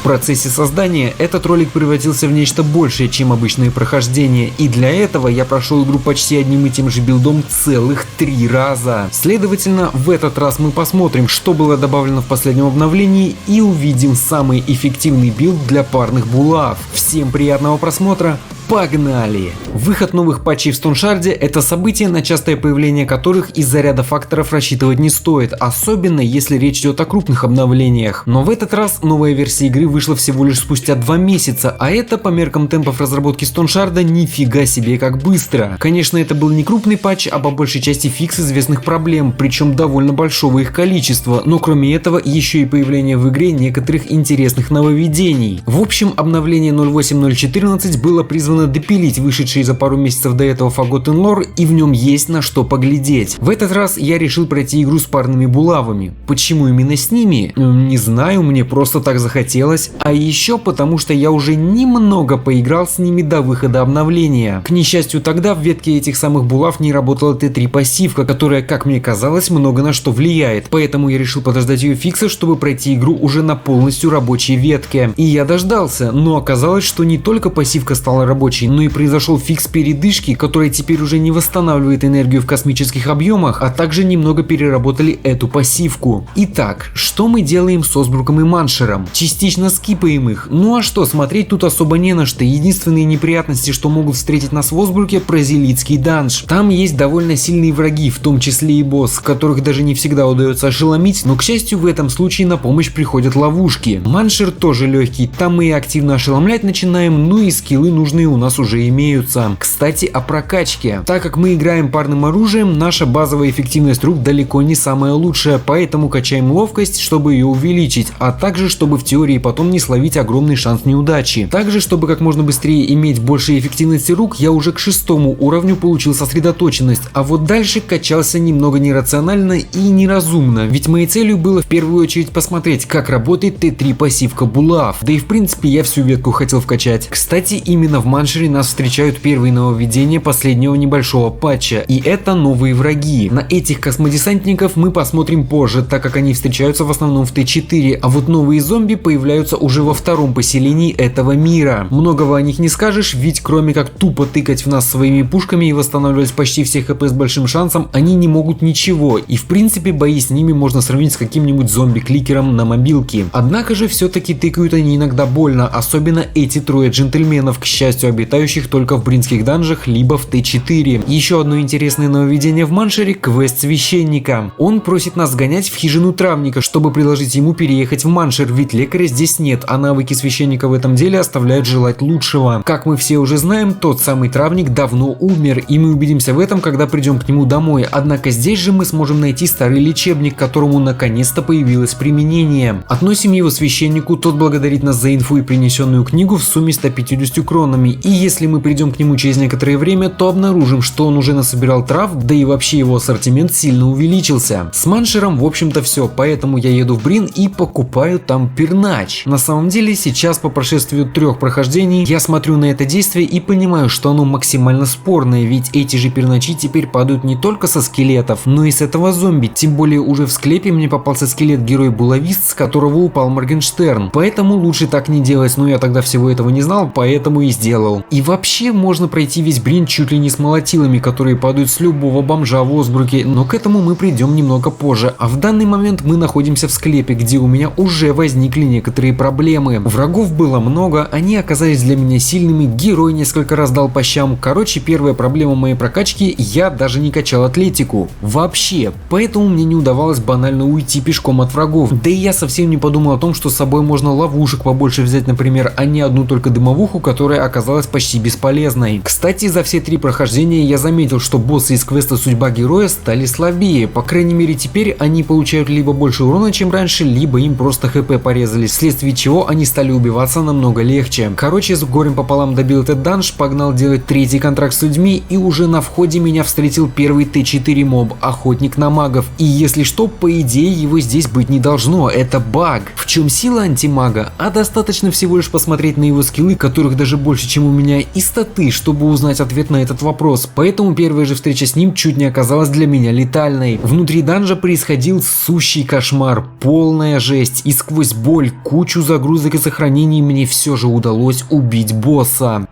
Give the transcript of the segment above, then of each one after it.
процессе создания этот ролик превратился в нечто большее, чем обычные прохождения, и для этого я прошел игру почти одним и тем же билдом целых 3 раза. Следовательно, в этот раз мы посмотрим, что было добавлено в последнем обновлении, и увидим самый эффективный билд для парных булав. Всем приятного просмотра! Погнали! Выход новых патчей в Стоуншарде — это событие, на частое появление которых из-за ряда факторов рассчитывать не стоит, особенно если речь идет о крупных обновлениях. Но в этот раз новая версия игры вышла всего лишь спустя 2 месяца, а это по меркам темпов разработки Стоуншарда нифига себе как быстро. Конечно, это был не крупный патч, а по большей части фикс известных проблем, причем довольно большого их количества, но кроме этого еще и появление в игре некоторых интересных нововведений. В общем, обновление 0.8.0.14 было призвано допилить вышедший за пару месяцев до этого Forgotten Lore, и в нем есть на что поглядеть. В этот раз я решил пройти игру с парными булавами. Почему именно с ними? Не знаю, мне просто так захотелось. А еще потому, что я уже немного поиграл с ними до выхода обновления. К несчастью, тогда в ветке этих самых булав не работала Т3 пассивка, которая, как мне казалось, много на что влияет. Поэтому я решил подождать ее фикса, чтобы пройти игру уже на полностью рабочей ветке. И я дождался, но оказалось, что не только пассивка стала рабочей, но и произошел фикс передышки, который теперь уже не восстанавливает энергию в космических объемах, а также немного переработали эту пассивку. Итак, что мы делаем с Осбруком и Маншером? Частично скипаем их. Ну а что, смотреть тут особо не на что. Единственные неприятности, что могут встретить нас в Осбруке — прозелитский данж. Там есть довольно сильные враги, в том числе и босс, которых даже не всегда удается ошеломить, но к счастью в этом случае на помощь приходят ловушки. Маншер тоже легкий, там мы и активно ошеломлять начинаем, ну и скиллы нужные у нас уже имеются. Кстати, о прокачке. Так как мы играем парным оружием, наша базовая эффективность рук далеко не самая лучшая, поэтому качаем ловкость, чтобы ее увеличить, а также чтобы в теории потом не словить огромный шанс неудачи. Также, чтобы как можно быстрее иметь больше эффективности рук, я уже к 6-му уровню получил сосредоточенность, а вот дальше качался немного нерационально и неразумно, ведь моей целью было в первую очередь посмотреть, как работает Т3 пассивка булав, да и в принципе я всю ветку хотел вкачать. Кстати, именно в Маншере нас встречают первые нововведения последнего небольшого патча, и это новые враги. На этих космодесантников мы посмотрим позже, так как они встречаются в основном в Т4, а вот новые зомби появляются уже во 2-м поселении этого мира. Многого о них не скажешь, ведь кроме как тупо тыкать в нас своими пушками и восстанавливать почти все хп с большим шансом, они не могут ничего, и в принципе бои с ними можно сравнить с каким-нибудь зомби-кликером на мобилке. Однако же все-таки тыкают они иногда больно, особенно эти 3 джентльменов, к счастью, обитающих только в бринских данжах либо в Т4. Еще одно интересное нововведение в Маншере — квест священника. Он просит нас сгонять в хижину травника, чтобы предложить ему переехать в Маншер, ведь лекаря здесь нет, а навыки священника в этом деле оставляют желать лучшего. Как мы все уже знаем, тот самый травник давно умер, и мы убедимся в этом, когда придем к нему домой. Однако здесь же мы сможем найти старый лечебник, которому наконец-то появилось применение. Относим его священнику, тот благодарит нас за инфу и принесенную книгу в сумме 150 кронами, и если мы придем к нему через некоторое время, то обнаружим, что он уже насобирал трав, да и вообще его ассортимент сильно увеличился. С Маншером в общем-то все, поэтому я еду в Брин и покупаю там пернач. На самом деле сейчас по прошествию 3 прохождений я смотрю на это действие и понимаю, что оно максимально спорное, ведь эти же перначи теперь падают не только со скелетов, но и с этого зомби, тем более уже в склепе мне попался скелет-герой Булавист, с которого упал Моргенштерн, поэтому лучше так не делать, но я тогда всего этого не знал, поэтому и сделал. И вообще можно пройти весь Брин чуть ли не с молотилами, которые падают с любого бомжа в Осбруке, но к этому мы придем немного позже, а в данный момент мы находимся в склепе, где у меня уже возникли некоторые проблемы. Врагов было много, они оказались для меня сильными, герой несколько раз дал по щам. Короче, первая проблема моей прокачки — я даже не качал атлетику. Вообще, поэтому мне не удавалось банально уйти пешком от врагов. Да и я совсем не подумал о том, что с собой можно ловушек побольше взять, например, а не одну только дымовуху, которая оказалась почти бесполезной. Кстати, за все 3 прохождения я заметил, что боссы из квеста «Судьба героя» стали слабее. По крайней мере, теперь они получают либо больше урона, чем раньше, либо им просто хп порезали, вследствие чего они стали убиваться намного легче. Короче, с горем пополам добил этот данж, погнал делать 3-й контракт с людьми, и уже на входе меня встретил первый Т4 моб, охотник на магов. И если что, по идее его здесь быть не должно, это баг. В чем сила антимага? А достаточно всего лишь посмотреть на его скиллы, которых даже больше, чем у меня и статы, чтобы узнать ответ на этот вопрос, поэтому первая же встреча с ним чуть не оказалась для меня летальной. Внутри данжа происходил сущий кошмар, полная жесть, и сквозь боль, кучу загрузок и сохранений мне все же удалось убить босса.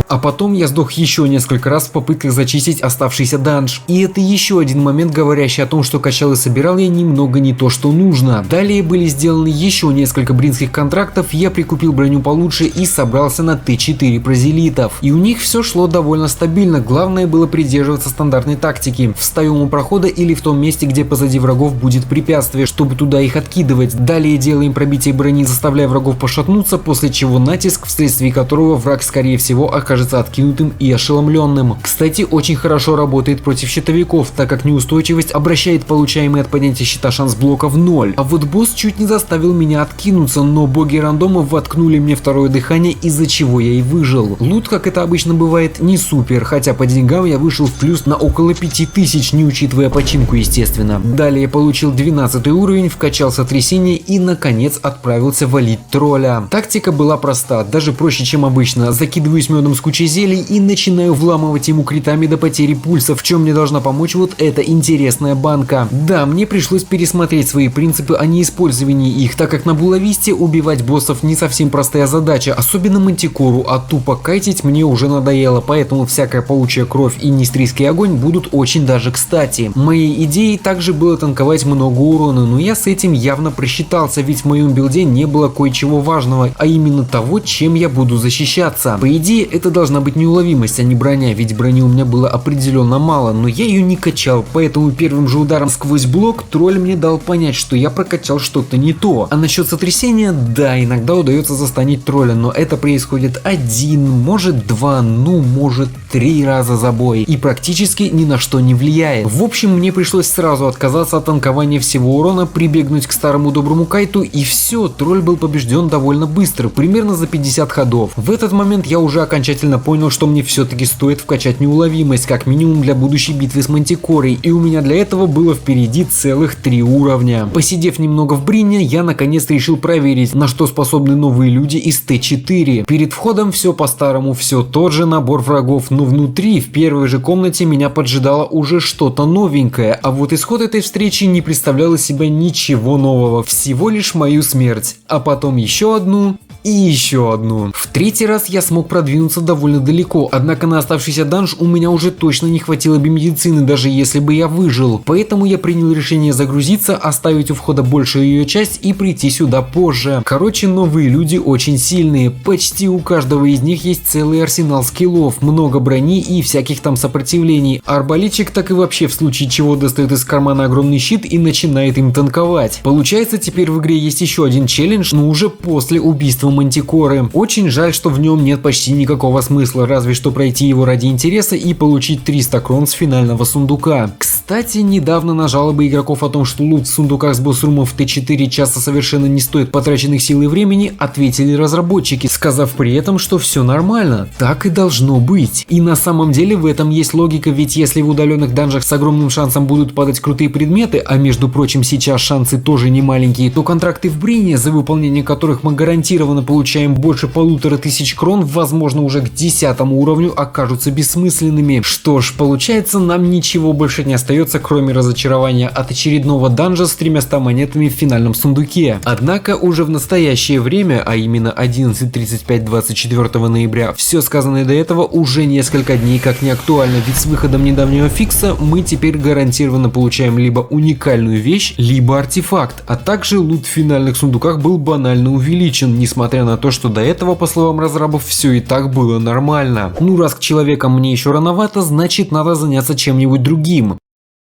А потом я сдох еще несколько раз в попытках зачистить оставшийся данж. И это еще один момент, говорящий о том, что качал и собирал я немного не то, что нужно. Далее были сделаны еще несколько бринских контрактов, я прикупил броню получше и собрался на Т4 прозелитов. И у них все шло довольно стабильно, главное было придерживаться стандартной тактики. Встаем у прохода или в том месте, где позади врагов будет препятствие, чтобы туда их откидывать. Далее делаем пробитие брони, заставляя врагов пошатнуться, после чего натиск, вследствие которого враг скорее всего окажется откинутым и ошеломленным. Кстати, очень хорошо работает против щитовиков, так как неустойчивость обращает получаемый от поднятия щита шанс блока в 0. А вот босс чуть не заставил меня откинуться, но боги рандома воткнули мне второе дыхание, из-за чего я и выжил. Лут, как это обычно бывает, не супер, хотя по деньгам я вышел в плюс на около 5000, не учитывая починку, естественно. Далее получил 12 уровень, вкачал сотрясение и наконец отправился валить тролля. Тактика была проста, даже проще, чем обычно. Закидываюсь медом с кучей зелий и начинаю вламывать ему критами до потери пульса, в чем мне должна помочь вот эта интересная банка. Да, мне пришлось пересмотреть свои принципы о неиспользовании их, так как на булависте убивать боссов не совсем простая задача, особенно мантикору, а тупо кайтить мне уже надоело, поэтому всякая паучья кровь и нестрийский огонь будут очень даже кстати. Моей идеей также было танковать много урона, но я с этим явно просчитался, ведь в моем билде не было кое-чего важного, а именно того, чем я буду защищаться. По идее, это должна быть неуловимость, а не броня, ведь брони у меня было определенно мало, но я ее не качал, поэтому первым же ударом сквозь блок тролль мне дал понять, что я прокачал что-то не то. А насчет сотрясения, да, иногда удается застанить тролля, но это происходит один, может два, ну может 3 раза за бой, и практически ни на что не влияет. В общем, мне пришлось сразу отказаться от танкования всего урона, прибегнуть к старому доброму кайту, и все, тролль был побежден довольно быстро, примерно за 50 ходов. В этот момент я уже окончательно понял, что мне все-таки стоит вкачать неуловимость, как минимум для будущей битвы с Мантикорой, и у меня для этого было впереди целых 3 уровня. Посидев немного в брине, я наконец-то решил проверить, на что способны новые люди из Т4. Перед входом все по-старому, все тот же набор врагов, но внутри, в первой же комнате, меня поджидало уже что-то новенькое, а вот исход этой встречи не представлял из себя ничего нового, всего лишь мою смерть, а потом еще одну и еще одну. В третий раз я смог продвинуться довольно далеко, однако на оставшийся данж у меня уже точно не хватило бы медицины, даже если бы я выжил. Поэтому я принял решение загрузиться, оставить у входа большую ее часть и прийти сюда позже. Короче, новые люди очень сильные, почти у каждого из них есть целый арсенал скиллов, много брони и всяких там сопротивлений. Арбалетчик так и вообще в случае чего достает из кармана огромный щит и начинает им танковать. Получается, теперь в игре есть еще один челлендж, но уже после убийства Мантикоры. Очень жаль, что в нем нет почти никакого смысла, разве что пройти его ради интереса и получить 300 крон с финального сундука. Кстати, недавно на жалобы игроков о том, что лут в сундуках с босс-румов Т4 часто совершенно не стоит потраченных сил и времени, ответили разработчики, сказав при этом, что все нормально, так и должно быть. И на самом деле в этом есть логика, ведь если в удаленных данжах с огромным шансом будут падать крутые предметы, а между прочим сейчас шансы тоже не маленькие, то контракты в Брине, за выполнение которых мы гарантированно получаем больше 1500 крон, возможно уже к 10 уровню окажутся бессмысленными. Что ж, получается, нам ничего больше не остается, кроме разочарования от очередного данжа с 300 монетами в финальном сундуке. Однако уже в настоящее время, а именно 11:35 24 ноября, все сказанное до этого уже несколько дней как не актуально, ведь с выходом недавнего фикса мы теперь гарантированно получаем либо уникальную вещь, либо артефакт, а также лут в финальных сундуках был банально увеличен, несмотря на то, что до этого, по словам разрабов, все и так было нормально. Ну, раз к человекам мне еще рановато, значит надо заняться чем-нибудь другим.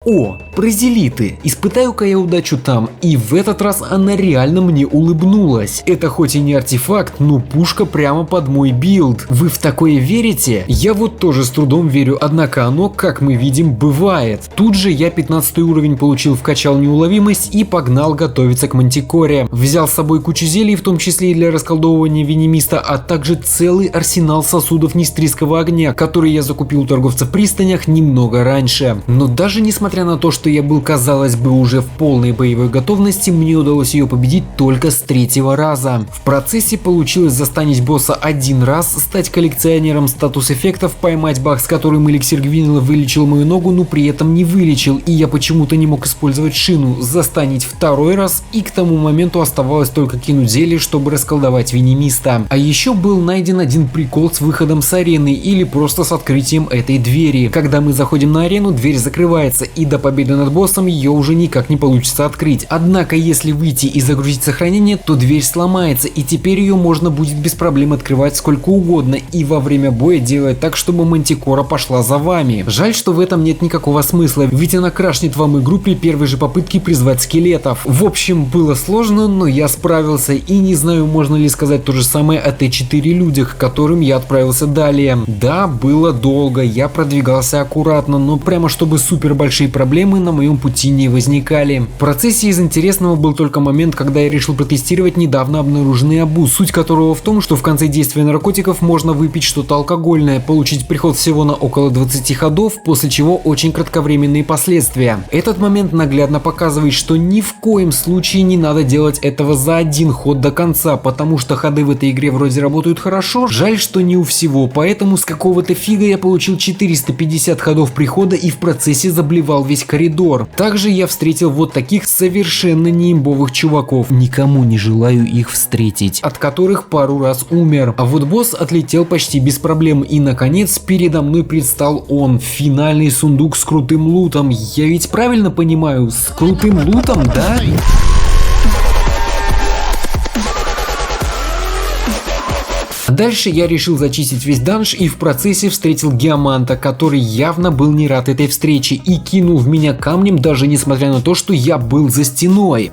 О, прозелиты! Испытаю-ка я удачу там, и в этот раз она реально мне улыбнулась. Это хоть и не артефакт, но пушка прямо под мой билд. Вы в такое верите? Я вот тоже с трудом верю, однако оно, как мы видим, бывает. Тут же я 15 уровень получил, вкачал неуловимость и погнал готовиться к Мантикоре. Взял с собой кучу зелий, в том числе и для расколдовывания венимиста, а также целый арсенал сосудов нестрийского огня, который я закупил у торговца в пристанях немного раньше. Но даже несмотря Несмотря на то, что я был, казалось бы, уже в полной боевой готовности, мне удалось ее победить только с 3-го раза. В процессе получилось застанить босса 1 раз, стать коллекционером статус-эффектов, поймать баг, с которым эликсир Гвинела вылечил мою ногу, но при этом не вылечил, и я почему-то не мог использовать шину, застанить 2-й раз, и к тому моменту оставалось только кинуть зелье, чтобы расколдовать Венимиста. А еще был найден один прикол с выходом с арены или просто с открытием этой двери. Когда мы заходим на арену, дверь закрывается, и до победы над боссом ее уже никак не получится открыть. Однако, если выйти и загрузить сохранение, то дверь сломается, и теперь ее можно будет без проблем открывать сколько угодно, и во время боя делать так, чтобы Мантикора пошла за вами. Жаль, что в этом нет никакого смысла, ведь она крашнет вам игру при первой же попытке призвать скелетов. В общем, было сложно, но я справился, и не знаю, можно ли сказать то же самое о Т4 людях, к которым я отправился далее. Да, было долго, я продвигался аккуратно, но прямо чтобы супер большие проблемы на моем пути не возникали. В процессе из интересного был только момент, когда я решил протестировать недавно обнаруженный абуз, суть которого в том, что в конце действия наркотиков можно выпить что-то алкогольное, получить приход всего на около 20 ходов, после чего очень кратковременные последствия. Этот момент наглядно показывает, что ни в коем случае не надо делать этого за 1 ход до конца, потому что ходы в этой игре вроде работают хорошо, жаль, что не у всего, поэтому с какого-то фига я получил 450 ходов прихода и в процессе заблевал весь коридор. Также я встретил вот таких совершенно неимбовых чуваков, никому не желаю их встретить, от которых пару раз умер. А вот босс отлетел почти без проблем, и наконец передо мной предстал он, финальный сундук с крутым лутом. Я ведь правильно понимаю, с крутым лутом, да? Дальше я решил зачистить весь данж и в процессе встретил Геоманта, который явно был не рад этой встрече и кинул в меня камнем, даже несмотря на то, что я был за стеной.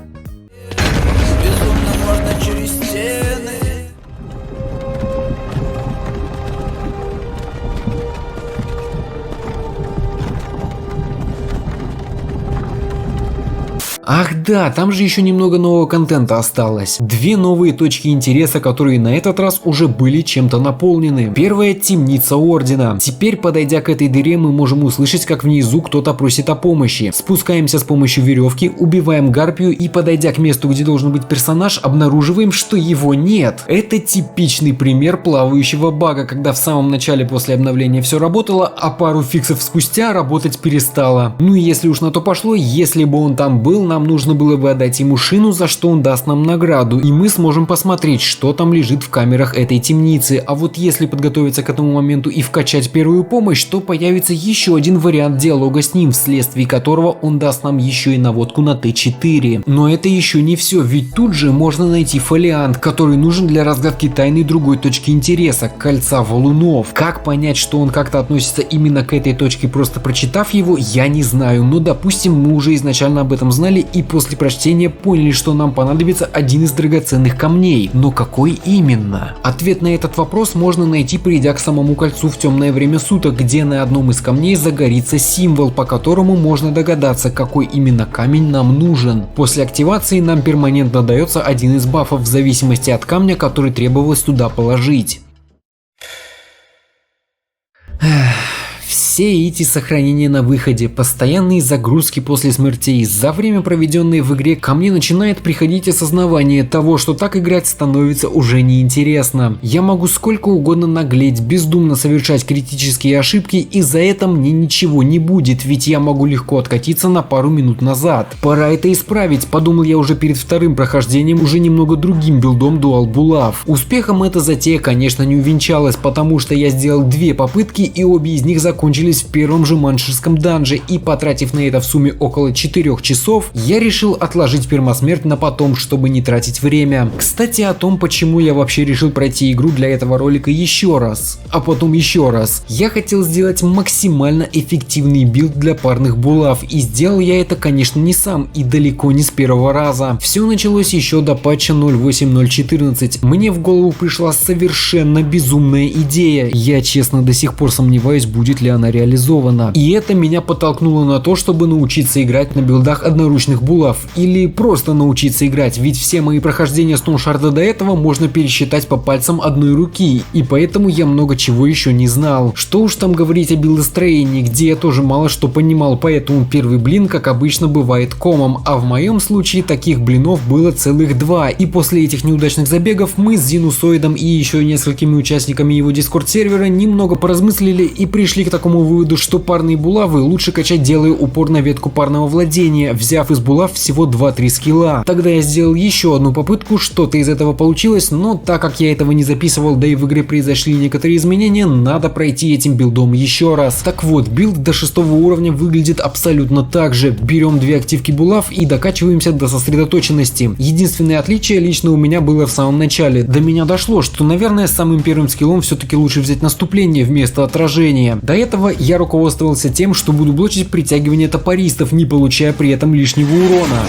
Ах да, там же еще немного нового контента осталось. 2 новые точки интереса, которые на этот раз уже были чем-то наполнены. Первая — темница Ордена. Теперь, подойдя к этой дыре, мы можем услышать, как внизу кто-то просит о помощи. Спускаемся с помощью веревки, убиваем гарпию и, подойдя к месту, где должен быть персонаж, обнаруживаем, что его нет. Это типичный пример плавающего бага, когда в самом начале после обновления все работало, а пару фиксов спустя работать перестало. Ну и если уж на то пошло, если бы он там был, нам нужно было бы отдать ему шину, за что он даст нам награду, и мы сможем посмотреть, что там лежит в камерах этой темницы. А вот если подготовиться к этому моменту и вкачать первую помощь, то появится еще один вариант диалога с ним, вследствие которого он даст нам еще и наводку на Т4. Но это еще не все, ведь тут же можно найти фолиант, который нужен для разгадки тайны другой точки интереса – кольца валунов. Как понять, что он как-то относится именно к этой точке, просто прочитав его, я не знаю, но допустим, мы уже изначально об этом знали и после прочтения поняли, что нам понадобится один из драгоценных камней. Но какой именно? Ответ на этот вопрос можно найти, придя к самому кольцу в темное время суток, где на одном из камней загорится символ, по которому можно догадаться, какой именно камень нам нужен. После активации нам перманентно дается один из бафов в зависимости от камня, который требовалось туда положить. Все эти сохранения на выходе, постоянные загрузки после смертей, за время, проведенное в игре, ко мне начинает приходить осознавание того, что так играть становится уже неинтересно. Я могу сколько угодно наглеть, бездумно совершать критические ошибки, и за это мне ничего не будет, ведь я могу легко откатиться на пару минут назад. Пора это исправить, подумал я уже перед вторым прохождением уже немного другим билдом Dual Bulав. Успехом эта затея, конечно, не увенчалась, потому что я сделал 2 попытки, и обе из них закончились в первом же маншерском данже, и потратив на это в сумме около 4 часов, я решил отложить пермасмерть на потом, чтобы не тратить время. Кстати, о том, почему я вообще решил пройти игру для этого ролика еще раз, а потом еще раз. Я хотел сделать максимально эффективный билд для парных булав, и сделал я это, конечно, не сам и далеко не с первого раза. Все началось еще до патча 0.8.0.14. Мне в голову пришла совершенно безумная идея. Я честно до сих пор сомневаюсь, будет ли она реализована. И это меня подтолкнуло на то, чтобы научиться играть на билдах одноручных булав. Или просто научиться играть, ведь все мои прохождения Стоуншарда до этого можно пересчитать по пальцам одной руки, и поэтому я много чего еще не знал. Что уж там говорить о билдостроении, где я тоже мало что понимал, поэтому первый блин, как обычно, бывает комом, а в моем случае таких блинов было целых 2, и после этих неудачных забегов мы с Зинусоидом и еще несколькими участниками его дискорд сервера немного поразмыслили и пришли к такому выводу, что парные булавы лучше качать, делая упор на ветку парного владения, взяв из булав всего 2-3 скилла. Тогда я сделал еще одну попытку, что-то из этого получилось, но так как я этого не записывал, да и в игре произошли некоторые изменения, надо пройти этим билдом еще раз. Так вот, билд до 6 уровня выглядит абсолютно так же. Берем 2 активки булав и докачиваемся до сосредоточенности. Единственное отличие лично у меня было в самом начале. До меня дошло, что, наверное, самым первым скиллом все-таки лучше взять наступление вместо отражения. До этого я руководствовался тем, что буду блочить притягивание топористов, не получая при этом лишнего урона.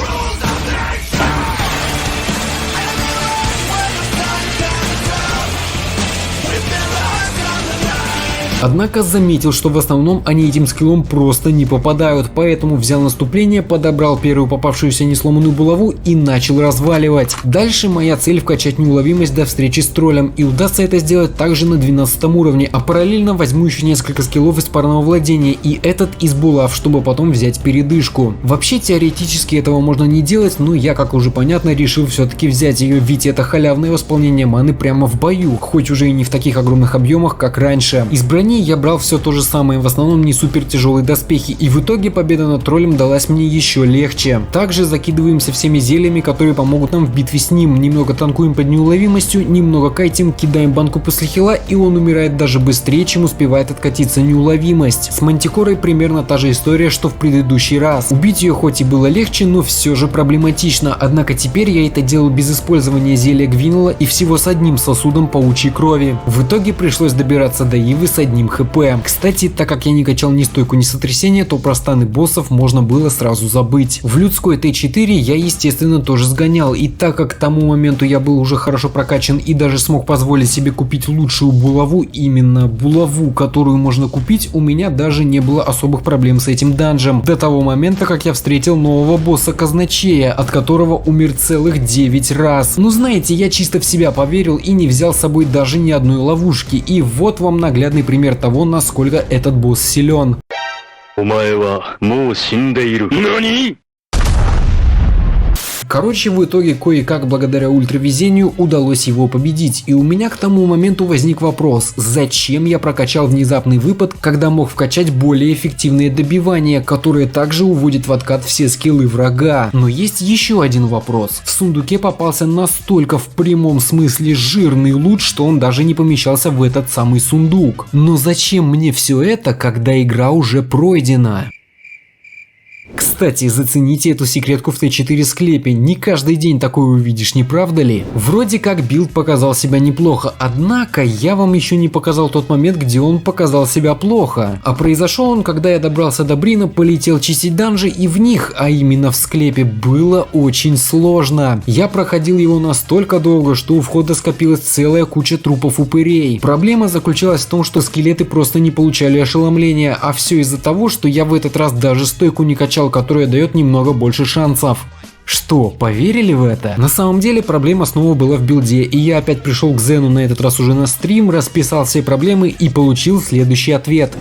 Однако заметил, что в основном они этим скиллом просто не попадают, поэтому взял наступление, подобрал первую попавшуюся несломанную булаву и начал разваливать. Дальше моя цель вкачать неуловимость до встречи с троллем, и удастся это сделать также на 12 уровне, а параллельно возьму еще несколько скиллов из парного владения и этот из булав, чтобы потом взять передышку. Вообще теоретически этого можно не делать, но я, как уже понятно, решил все-таки взять ее, ведь это халявное восполнение маны прямо в бою, хоть уже и не в таких огромных объемах, как раньше. Из брони я брал все то же самое, в основном не супер тяжелые доспехи, и в итоге победа над троллем далась мне еще легче. Также закидываемся всеми зельями, которые помогут нам в битве с ним. Немного танкуем под неуловимостью, немного кайтим, кидаем банку после хила, и он умирает даже быстрее, чем успевает откатиться неуловимость. С Мантикорой примерно та же история, что в предыдущий раз. Убить ее хоть и было легче, но все же проблематично, однако теперь я это делал без использования зелья Гвинела и всего с одним сосудом паучьей крови. В итоге пришлось добираться до Ивы с одним хп. Кстати, так как я не качал ни стойку, ни сотрясение, то про станы боссов можно было сразу забыть. В людской Т4 я, естественно, тоже сгонял, и так как к тому моменту я был уже хорошо прокачан и даже смог позволить себе купить лучшую булаву, именно булаву, которую можно купить, у меня даже не было особых проблем с этим данжем. До того момента, как я встретил нового босса Казначея, от которого умер целых 9 раз. Ну знаете, я чисто в себя поверил и не взял с собой даже ни одной ловушки, и вот вам наглядный пример того, насколько этот босс силен. Короче, в итоге кое-как благодаря ультравезению удалось его победить, и у меня к тому моменту возник вопрос, зачем я прокачал внезапный выпад, когда мог вкачать более эффективные добивания, которые также уводят в откат все скиллы врага. Но есть еще один вопрос. В сундуке попался настолько в прямом смысле жирный лут, что он даже не помещался в этот самый сундук. Но зачем мне все это, когда игра уже пройдена? Кстати, зацените эту секретку в Т4 склепе, не каждый день такое увидишь, не правда ли? Вроде как билд показал себя неплохо, однако я вам еще не показал тот момент, где он показал себя плохо. А произошел он, когда я добрался до Брина, полетел чистить данжи, и в них, а именно в склепе, было очень сложно. Я проходил его настолько долго, что у входа скопилась целая куча трупов упырей. Проблема заключалась в том, что скелеты просто не получали ошеломления, а все из-за того, что я в этот раз даже стойку не качал, которая дает немного больше шансов. Что, поверили в это? На самом деле проблема снова была в билде, и я опять пришел к Зену на этот раз уже на стрим, расписал все проблемы и получил следующий ответ.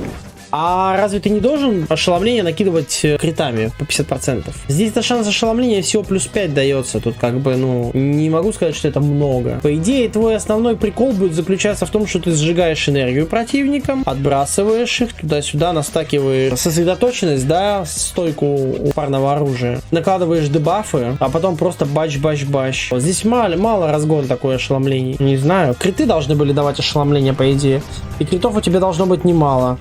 А разве ты не должен ошеломление накидывать критами по 50%? Здесь-то шанс ошеломления всего плюс 5 дается. Тут как бы, не могу сказать, что это много. По идее, твой основной прикол будет заключаться в том, что ты сжигаешь энергию противникам, отбрасываешь их туда-сюда, настакиваешь сосредоточенность, да, стойку у парного оружия, накладываешь дебафы, а потом просто бач-бач-бач. Здесь мало разгон такой ошеломлений. Не знаю. Криты должны были давать ошеломление, по идее. И критов у тебя должно быть немало.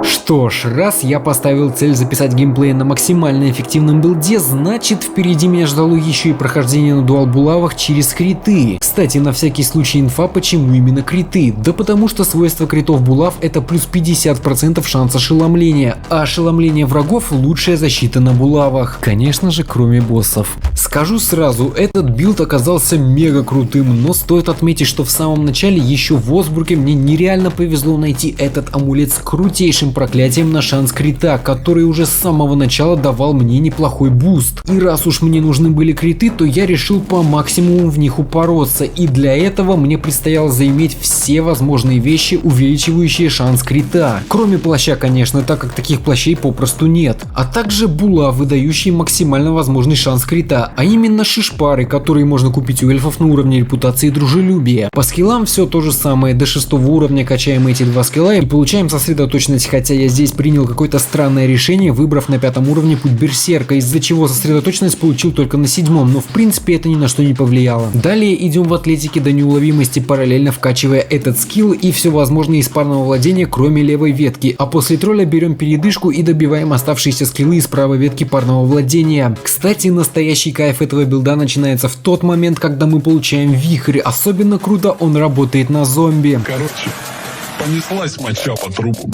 Что ж, раз я поставил цель записать геймплей на максимально эффективном билде, значит впереди меня ждало еще и прохождение на дуал-булавах через криты. Кстати, на всякий случай инфа, почему именно криты? Да потому что свойство критов булав это плюс 50% шанс ошеломления, а ошеломление врагов лучшая защита на булавах. Конечно же, кроме боссов. С Скажу сразу, этот билд оказался мега крутым, но стоит отметить, что в самом начале еще в Осбруке мне нереально повезло найти этот амулет с крутейшим проклятием на шанс крита, который уже с самого начала давал мне неплохой буст. И раз уж мне нужны были криты, то я решил по максимуму в них упороться, и для этого мне предстояло заиметь все возможные вещи, увеличивающие шанс крита. Кроме плаща, конечно, так как таких плащей попросту нет. А также булавы, дающие максимально возможный шанс крита, а именно шишпары, которые можно купить у эльфов на уровне репутации и дружелюбия. По скиллам все то же самое, до 6 уровня качаем эти два скилла и получаем сосредоточенность, хотя я здесь принял какое-то странное решение, выбрав на 5 уровне путь берсерка, из-за чего сосредоточенность получил только на 7, но в принципе это ни на что не повлияло. Далее идем в атлетике до неуловимости, параллельно вкачивая этот скилл и все возможное из парного владения, кроме левой ветки, а после тролля берем передышку и добиваем оставшиеся скиллы из правой ветки парного владения. Кстати, настоящий кайф этого билда начинается в тот момент, когда мы получаем вихрь, особенно круто он работает на зомби. Короче, понеслась моча по трупу.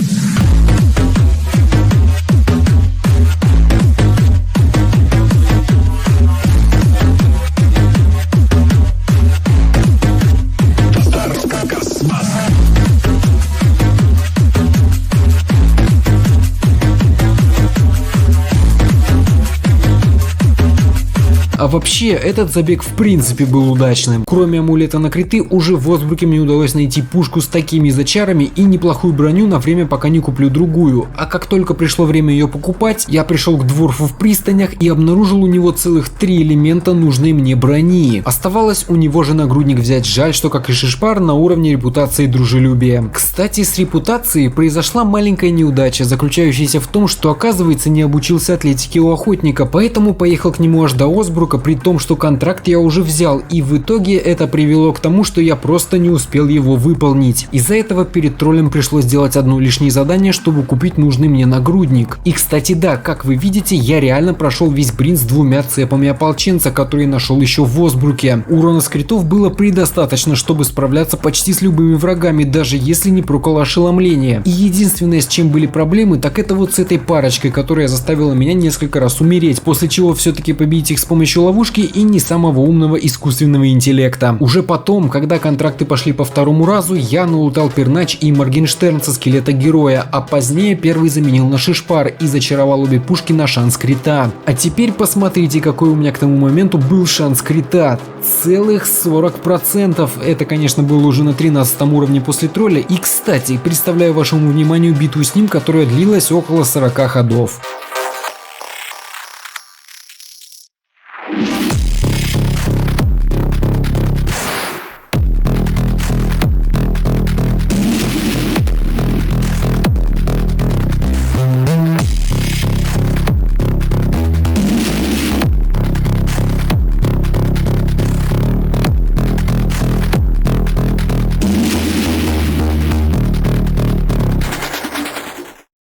А вообще, этот забег в принципе был удачным. Кроме амулета на криты, уже в Осбруке мне удалось найти пушку с такими зачарами и неплохую броню на время, пока не куплю другую. А как только пришло время ее покупать, я пришел к дворфу в пристанях и обнаружил у него целых 3 элемента нужной мне брони. Оставалось у него же нагрудник взять, жаль, что как и шишпар на уровне репутации и дружелюбия. Кстати, с репутацией произошла маленькая неудача, заключающаяся в том, что оказывается не обучился атлетике у охотника, поэтому поехал к нему аж до Осбрука, при том, что контракт я уже взял, и в итоге это привело к тому, что я просто не успел его выполнить. Из-за этого перед троллем пришлось сделать одно лишнее задание, чтобы купить нужный мне нагрудник. И кстати да, как вы видите, я реально прошел весь брин с 2 цепами ополченца, которые нашел еще в Осбруке. Урона с критов было предостаточно, чтобы справляться почти с любыми врагами, даже если не проколо ошеломление. И единственное, с чем были проблемы, так это вот с этой парочкой, которая заставила меня несколько раз умереть, после чего все-таки победить их с помощью ловушки и не самого умного искусственного интеллекта. Уже потом, когда контракты пошли по второму разу, я налутал Пернач и Моргенштерн со скелета героя, а позднее первый заменил на шишпар и зачаровал обе пушки на шанс крита. А теперь посмотрите, какой у меня к тому моменту был шанс крита. Целых 40%. Это, конечно, было уже на 13 уровне после тролля. И, кстати, представляю вашему вниманию битву с ним, которая длилась около 40 ходов.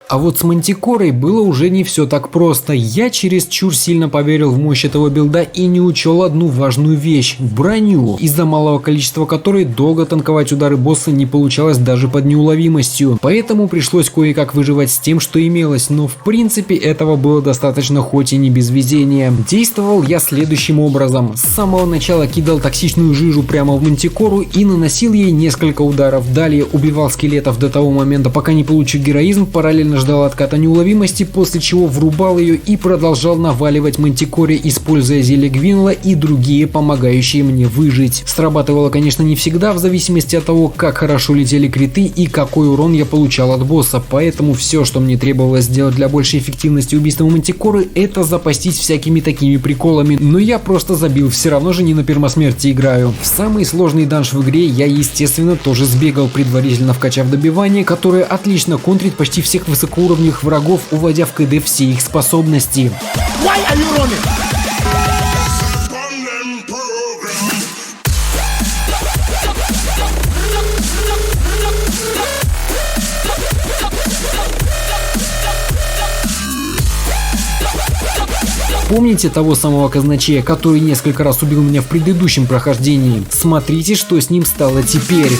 А вот с Мантикорой было уже не все так просто. Я чересчур сильно поверил в мощь этого билда и не учел одну важную вещь – броню, из-за малого количества которой долго танковать удары босса не получалось даже под неуловимостью. Поэтому пришлось кое-как выживать с тем, что имелось, но в принципе этого было достаточно, хоть и не без везения. Действовал я следующим образом. С самого начала кидал токсичную жижу прямо в Мантикору и наносил ей несколько ударов. Далее убивал скелетов до того момента, пока не получу героизм, параллельно ждал отката неуловимости, после чего врубал ее и продолжал наваливать Мантикоре, используя зелье Гвинла и другие помогающие мне выжить. Срабатывало, конечно, не всегда, в зависимости от того, как хорошо летели криты и какой урон я получал от босса, поэтому все, что мне требовалось сделать для большей эффективности убийства Мантикоры, это запастись всякими такими приколами, но я просто забил, все равно же не на пермосмерти играю. В самый сложный данж в игре я, естественно, тоже сбегал, предварительно вкачав добивание, которое отлично контрит почти всех высокоуровневых врагов, уводя в КД все их способности. Помните того самого казначея, который несколько раз убил меня в предыдущем прохождении? Смотрите, что с ним стало теперь.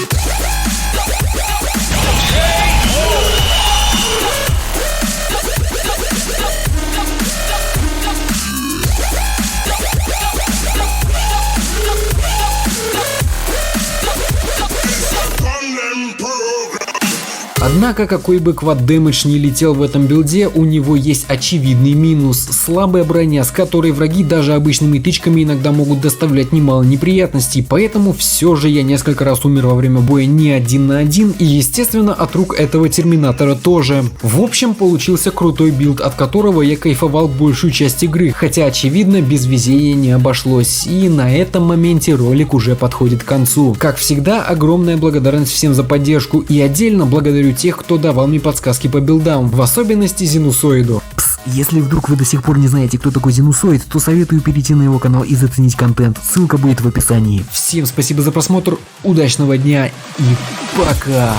Однако, какой бы квад-дэмэдж ни летел в этом билде, у него есть очевидный минус. Слабая броня, с которой враги даже обычными тычками иногда могут доставлять немало неприятностей, поэтому все же я несколько раз умер во время боя не 1 на 1 и, естественно, от рук этого терминатора тоже. В общем, получился крутой билд, от которого я кайфовал большую часть игры, хотя очевидно без везения не обошлось, и на этом моменте ролик уже подходит к концу. Как всегда, огромная благодарность всем за поддержку и отдельно благодарю тех, кто давал мне подсказки по билдам, в особенности Зинусоиду. Если вдруг вы до сих пор не знаете, кто такой Зинусоид, то советую перейти на его канал и заценить контент, ссылка будет в описании. Всем спасибо за просмотр, удачного дня и пока!